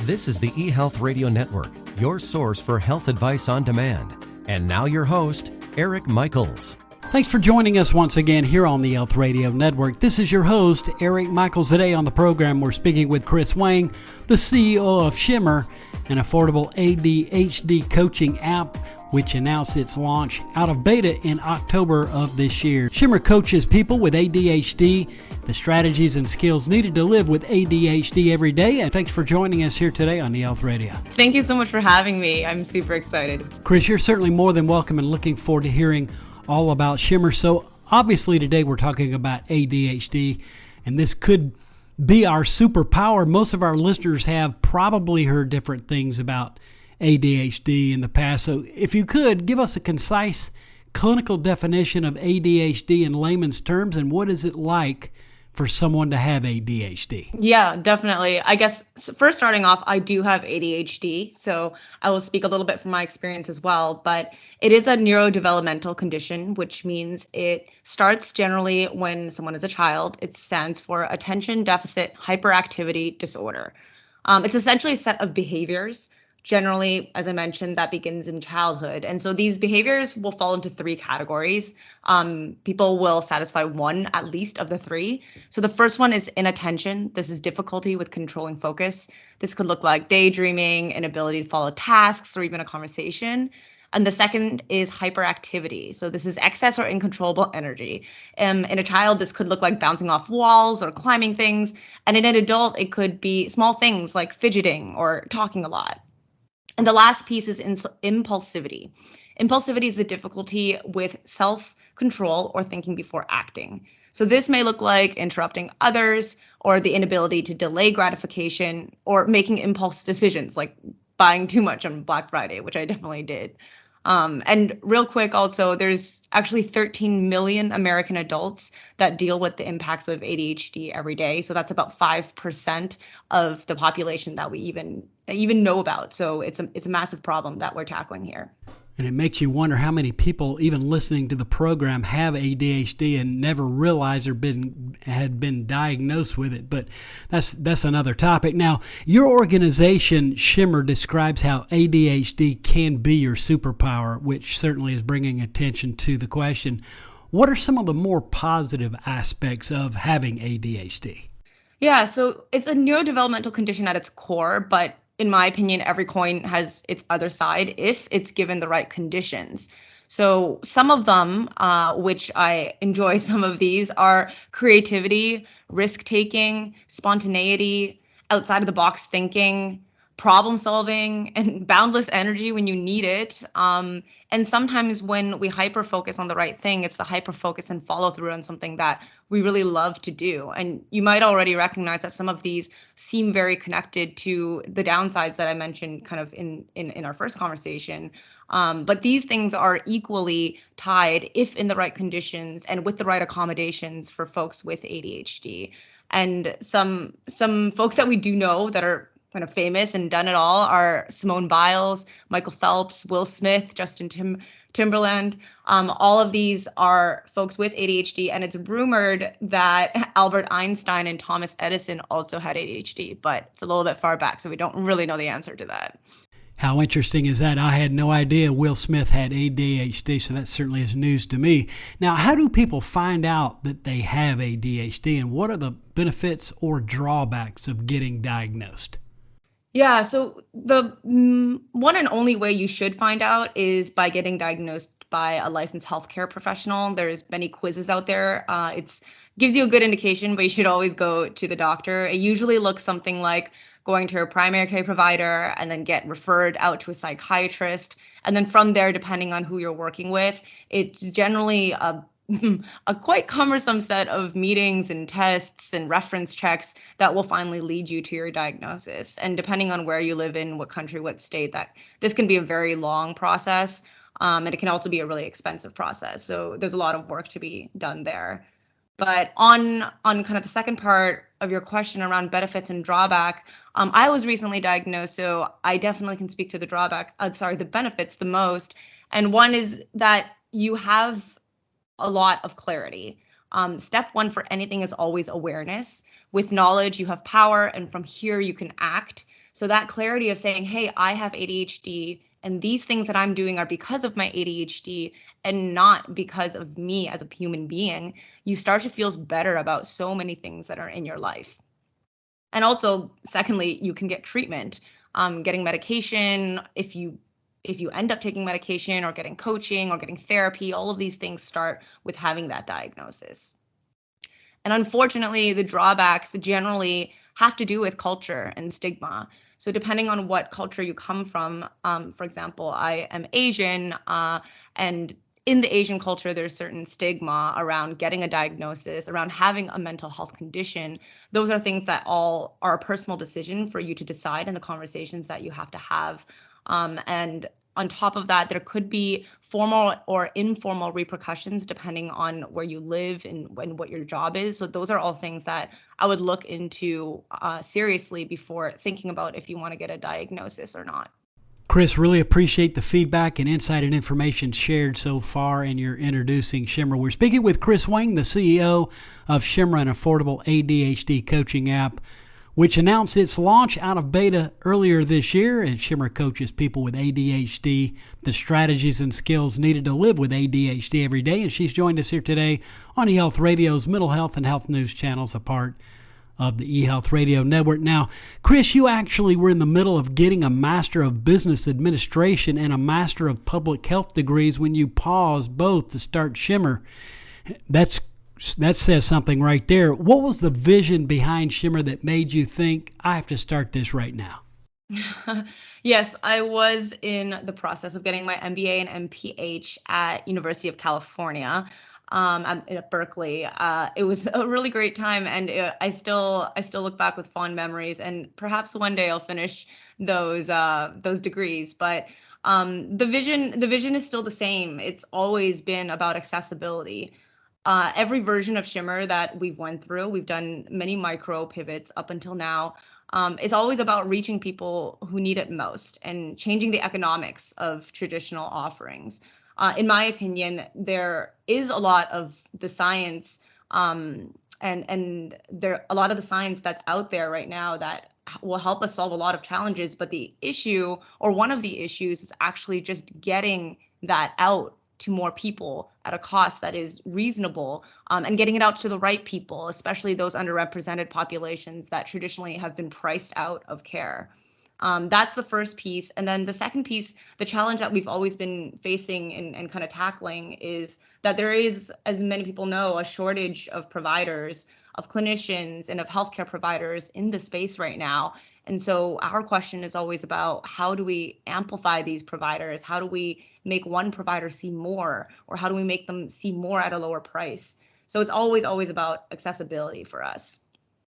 This is the eHealth Radio Network, your source for health advice on demand. And now your host, Eric Michaels. Thanks for joining us once again here on the eHealth Radio Network. This is your host, Eric Michaels. Today on the program, we're speaking with Chris Wang, the CEO of Shimmer, an affordable ADHD coaching app which announced its launch out of beta in October of this year. Shimmer coaches people with ADHD, the strategies and skills needed to live with ADHD every day. And thanks for joining us here today on eHealth Radio. Thank you so much for having me. I'm super excited. Chris, you're certainly more than welcome and looking forward to hearing all about Shimmer. So obviously today we're talking about ADHD, and this could be our superpower. Most of our listeners have probably heard different things about ADHD in the past. So if you could, give us a concise clinical definition of ADHD in layman's terms, and what is it like for someone to have ADHD? Yeah, definitely. I guess first starting off, I do have ADHD, so I will speak a little bit from my experience as well, but it is a neurodevelopmental condition, which means it starts generally when someone is a child. It stands for Attention Deficit Hyperactivity Disorder. It's essentially a set of behaviors. Generally, as I mentioned, that begins in childhood. And so these behaviors will fall into three categories. People will satisfy one at least of the three. So the first one is inattention. This is difficulty with controlling focus. This could look like daydreaming, inability to follow tasks, or even a conversation. And the second is hyperactivity. So this is excess or uncontrollable energy. In a child, this could look like bouncing off walls or climbing things. And in an adult, it could be small things like fidgeting or talking a lot. And the last piece is impulsivity. Impulsivity is the difficulty with self-control or thinking before acting. So this may look like interrupting others, or the inability to delay gratification, or making impulse decisions like buying too much on Black Friday, which I definitely did. And real quick also, there's actually 13 million American adults that deal with the impacts of ADHD every day. So that's about 5% of the population that we even know about. So it's a massive problem that we're tackling here. And it makes you wonder how many people, even listening to the program, have ADHD and never realized or had been diagnosed with it. But that's another topic. Now, your organization, Shimmer, describes how ADHD can be your superpower, which certainly is bringing attention to the question. What are some of the more positive aspects of having ADHD? Yeah, so it's a neurodevelopmental condition at its core, but in my opinion, every coin has its other side if it's given the right conditions. So some of them, which I enjoy some of these, are creativity, risk-taking, spontaneity, outside-of-the-box thinking, problem solving, and boundless energy when you need it. And sometimes when we hyper-focus on the right thing, it's the hyper-focus and follow-through on something that we really love to do. And you might already recognize that some of these seem very connected to the downsides that I mentioned kind of in our first conversation. But these things are equally tied if in the right conditions and with the right accommodations for folks with ADHD. And some folks that we do know that are kind of famous and done it all are Simone Biles, Michael Phelps, Will Smith, Justin Timberland. All of these are folks with ADHD, and it's rumored that Albert Einstein and Thomas Edison also had ADHD, but it's a little bit far back, so we don't really know the answer to that. How interesting is that? I had no idea Will Smith had ADHD, so that certainly is news to me. Now, how do people find out that they have ADHD, and what are the benefits or drawbacks of getting diagnosed? Yeah, so the one and only way you should find out is by getting diagnosed by a licensed healthcare professional. There's many quizzes out there. It gives you a good indication, but you should always go to the doctor. It usually looks something like going to your primary care provider and then get referred out to a psychiatrist. And then from there, depending on who you're working with, it's generally a quite cumbersome set of meetings and tests and reference checks that will finally lead you to your diagnosis. And depending on where you live in, what country, what state, that this can be a very long process. And it can also be a really expensive process. So there's a lot of work to be done there. But on kind of the second part of your question around benefits and drawback, I was recently diagnosed, so I definitely can speak to the benefits the most. And one is that you have a lot of clarity. Step one for anything is always awareness. With knowledge, you have power, and from here you can act. So that clarity of saying, hey, I have ADHD and these things that I'm doing are because of my ADHD and not because of me as a human being, you start to feel better about so many things that are in your life. And also, secondly, you can get treatment, getting medication. If you end up taking medication or getting coaching or getting therapy, all of these things start with having that diagnosis. And unfortunately, the drawbacks generally have to do with culture and stigma. So depending on what culture you come from, for example, I am Asian, and in the Asian culture, there's certain stigma around getting a diagnosis, around having a mental health condition. Those are things that all are a personal decision for you to decide in the conversations that you have to have. And on top of that, there could be formal or informal repercussions depending on where you live and what your job is. So those are all things that I would look into seriously before thinking about if you want to get a diagnosis or not. Chris, really appreciate the feedback and insight and information shared so far in your introducing Shimmer. We're speaking with Chris Wang, the CEO of Shimmer, an affordable ADHD coaching app, which announced its launch out of beta earlier this year. And Shimmer coaches people with ADHD, the strategies and skills needed to live with ADHD every day. And she's joined us here today on eHealth Radio's Mental Health and Health News channels, a part of the eHealth Radio Network. Now, Chris, you actually were in the middle of getting a Master of Business Administration and a Master of Public Health degrees when you paused both to start Shimmer. That says something right there. What was the vision behind Shimmer that made you think, I have to start this right now? Yes, I was in the process of getting my MBA and MPH at University of California. At Berkeley. It was a really great time, and I still look back with fond memories. And perhaps one day I'll finish those degrees. But the vision is still the same. It's always been about accessibility. Every version of Shimmer that we've went through, we've done many micro pivots up until now. It's always about reaching people who need it most and changing the economics of traditional offerings. In my opinion, there is a lot of the science, and there a lot of the science that's out there right now that will help us solve a lot of challenges. But the issue, or one of the issues, is actually just getting that out to more people at a cost that is reasonable, and getting it out to the right people, especially those underrepresented populations that traditionally have been priced out of care. That's the first piece. And then the second piece, the challenge that we've always been facing and kind of tackling is that there is, as many people know, a shortage of providers, of clinicians, and of healthcare providers in the space right now. And so our question is always about, how do we amplify these providers? How do we make one provider see more, or how do we make them see more at a lower price? So it's always about accessibility for us.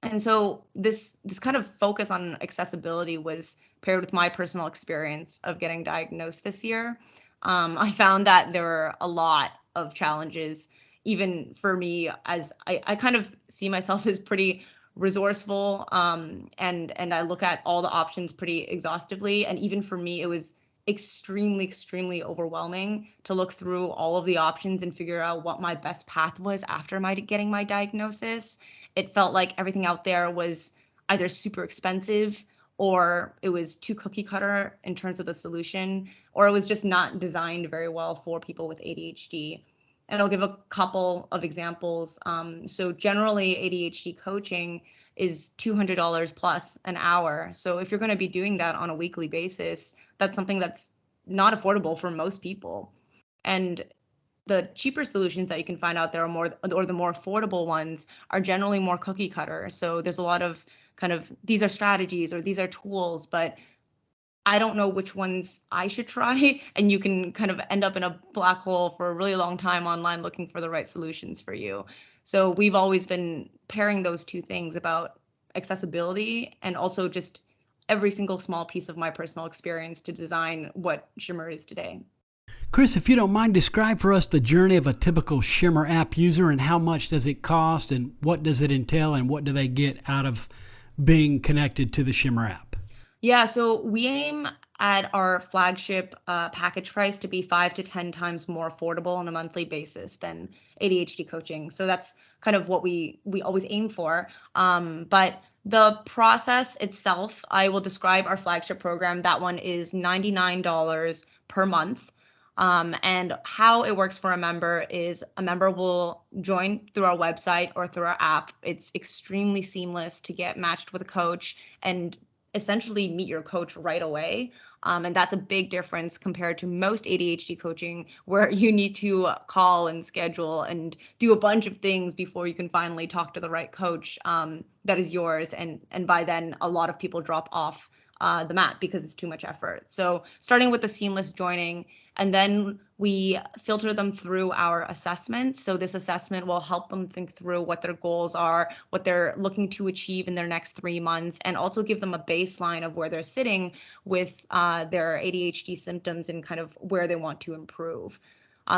And so this kind of focus on accessibility was paired with my personal experience of getting diagnosed this year. I found that there were a lot of challenges, even for me, as I kind of see myself as pretty resourceful, and I look at all the options pretty exhaustively. And even for me, it was extremely overwhelming to look through all of the options and figure out what my best path was after getting my diagnosis. It felt like everything out there was either super expensive, or it was too cookie cutter in terms of the solution, or it was just not designed very well for people with ADHD. And I'll give a couple of examples. So generally, ADHD coaching is $200 plus an hour. So if you're going to be doing that on a weekly basis, that's something that's not affordable for most people. And the cheaper solutions that you can find out there or the more affordable ones are generally more cookie cutter. So there's a lot of kind of, these are strategies or these are tools, but I don't know which ones I should try. And you can kind of end up in a black hole for a really long time online looking for the right solutions for you. So we've always been pairing those two things, about accessibility and also just every single small piece of my personal experience, to design what Shimmer is today. Chris, if you don't mind, describe for us the journey of a typical Shimmer app user, and how much does it cost, and what does it entail, and what do they get out of being connected to the Shimmer app? Yeah, so we aim at our flagship package price to be 5 to 10 times more affordable on a monthly basis than ADHD coaching. So that's kind of what we always aim for. But The process itself, I will describe our flagship program. That one is $99 per month. And how it works for a member is a member will join through our website or through our app. It's extremely seamless to get matched with a coach and essentially meet your coach right away. And that's a big difference compared to most ADHD coaching, where you need to call and schedule and do a bunch of things before you can finally talk to the right coach that is yours. And by then, a lot of people drop off the mat because it's too much effort. So starting with the seamless joining, and then we filter them through our assessment. So this assessment will help them think through what their goals are, what they're looking to achieve in their next 3 months, and also give them a baseline of where they're sitting with their ADHD symptoms and kind of where they want to improve.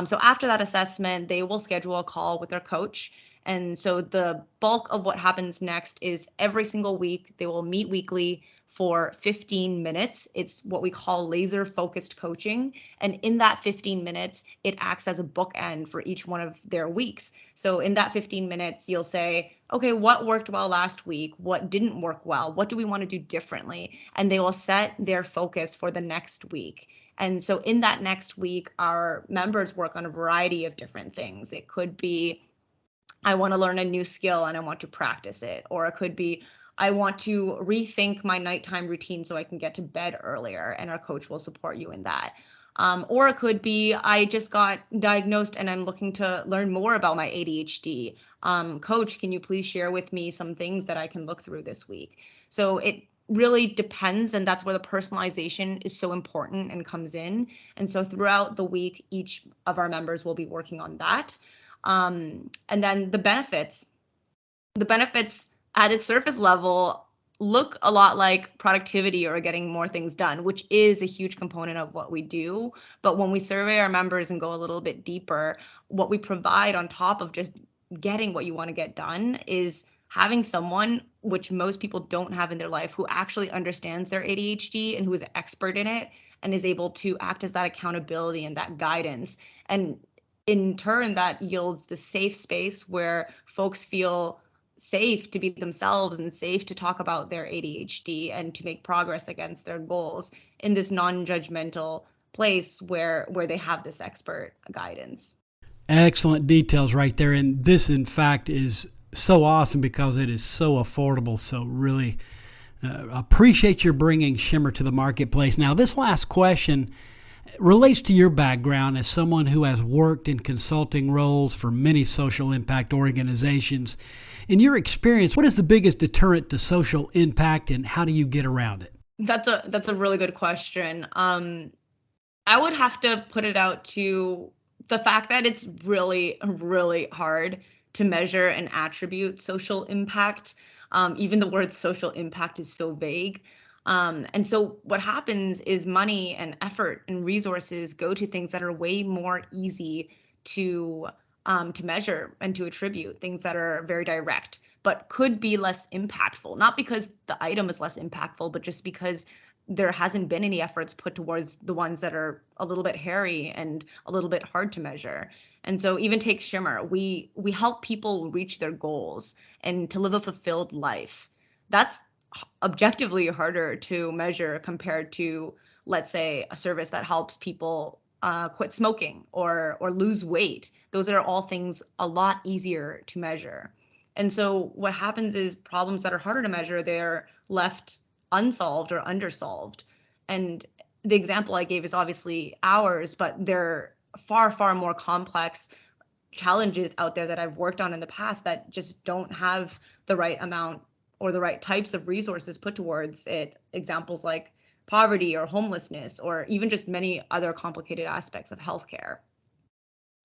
So after that assessment, they will schedule a call with their coach. And so the bulk of what happens next is every single week, they will meet weekly for 15 minutes. It's what we call laser focused coaching. And in that 15 minutes, it acts as a bookend for each one of their weeks. So in that 15 minutes, you'll say, okay, what worked well last week? What didn't work well? What do we want to do differently? And they will set their focus for the next week. And so in that next week, our members work on a variety of different things. It could be, I want to learn a new skill and I want to practice it. Or it could be, I want to rethink my nighttime routine so I can get to bed earlier, and our coach will support you in that. Or it could be, I just got diagnosed and I'm looking to learn more about my ADHD. Coach, can you please share with me some things that I can look through this week? So it really depends, and that's where the personalization is so important and comes in. And so throughout the week, each of our members will be working on that. And then the benefits at its surface level look a lot like productivity or getting more things done, which is a huge component of what we do. But when we survey our members and go a little bit deeper, what we provide on top of just getting what you want to get done is having someone, which most people don't have in their life, who actually understands their ADHD and who is an expert in it and is able to act as that accountability and that guidance. And in turn, that yields the safe space where folks feel safe to be themselves and safe to talk about their ADHD and to make progress against their goals in this non-judgmental place where they have this expert guidance. Excellent details right there. And this, in fact, is so awesome because it is so affordable. So really appreciate your bringing Shimmer to the marketplace. Now, this last question relates to your background as someone who has worked in consulting roles for many social impact organizations. In your experience, what is the biggest deterrent to social impact and how do you get around it? That's a really good question. I would have to put it out to the fact that it's really, really hard to measure and attribute social impact. Even the word social impact is so vague. And so what happens is money and effort and resources go to things that are way more easy to measure and to attribute, things that are very direct, but could be less impactful, not because the item is less impactful, but just because there hasn't been any efforts put towards the ones that are a little bit hairy and a little bit hard to measure. And so even take Shimmer, we help people reach their goals and to live a fulfilled life. That's objectively harder to measure compared to, let's say, a service that helps people quit smoking or lose weight. Those are all things a lot easier to measure. And so what happens is problems that are harder to measure, they're left unsolved or undersolved. And the example I gave is obviously ours, but they're far, far more complex challenges out there that I've worked on in the past that just don't have the right amount or the right types of resources put towards it. Examples like poverty or homelessness, or even just many other complicated aspects of healthcare.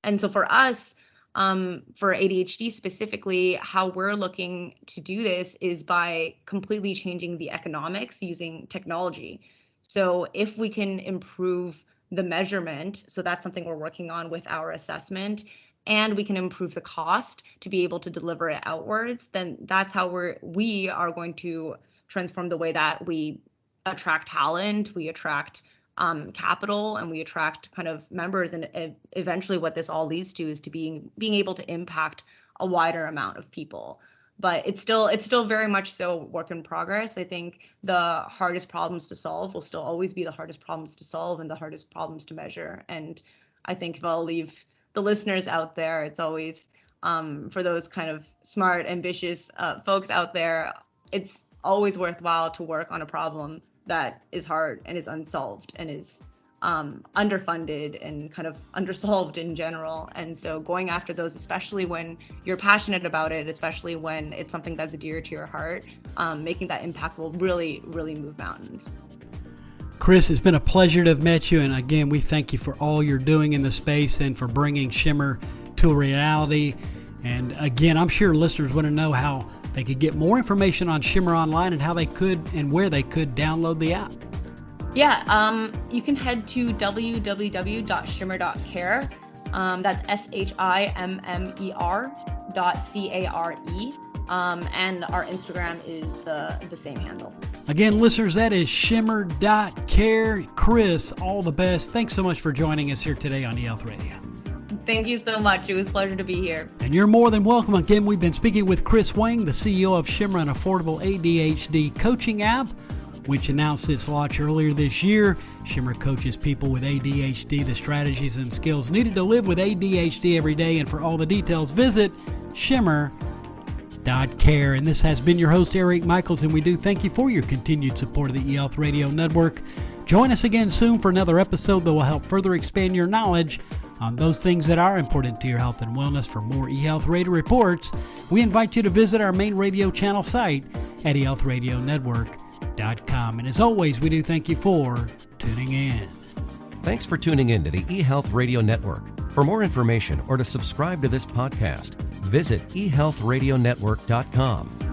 And so for us, for ADHD specifically, how we're looking to do this is by completely changing the economics using technology. So if we can improve the measurement, so that's something we're working on with our assessment, and we can improve the cost to be able to deliver it outwards, then that's how we are going to transform the way that we attract talent, we attract capital, and we attract kind of members. And eventually what this all leads to is to being able to impact a wider amount of people. but it's still very much so work in progress. I think the hardest problems to solve will still always be the hardest problems to solve and the hardest problems to measure. And I think if I'll leave the listeners out there, it's always for those kind of smart, ambitious folks out there, it's always worthwhile to work on a problem that is hard and is unsolved and is underfunded and kind of undersolved in general. And so going after those, especially when you're passionate about it, especially when it's something that's dear to your heart, making that impact will really, really move mountains. Chris, it's been a pleasure to have met you. And again, we thank you for all you're doing in the space and for bringing Shimmer to a reality. And again, I'm sure listeners want to know how they could get more information on Shimmer online and how they could and where they could download the app. Yeah, you can head to www.shimmer.care. That's SHIMMER.CARE. And our Instagram is the same handle. Again, listeners, that is Shimmer.care. Chris, all the best. Thanks so much for joining us here today on eHealth Radio. Thank you so much. It was a pleasure to be here. And you're more than welcome. Again, we've been speaking with Chris Wang, the CEO of Shimmer, an affordable ADHD coaching app, which announced its launch earlier this year. Shimmer coaches people with ADHD, the strategies and skills needed to live with ADHD every day. And for all the details, visit Shimmer.care. And this has been your host, Eric Michaels, and we do thank you for your continued support of the eHealth Radio Network. Join us again soon for another episode that will help further expand your knowledge on those things that are important to your health and wellness. For more eHealth Radio reports, we invite you to visit our main radio channel site at eHealthRadioNetwork.com. And as always, we do thank you for tuning in. Thanks for tuning in to the eHealth Radio Network. For more information or to subscribe to this podcast, visit eHealthRadioNetwork.com.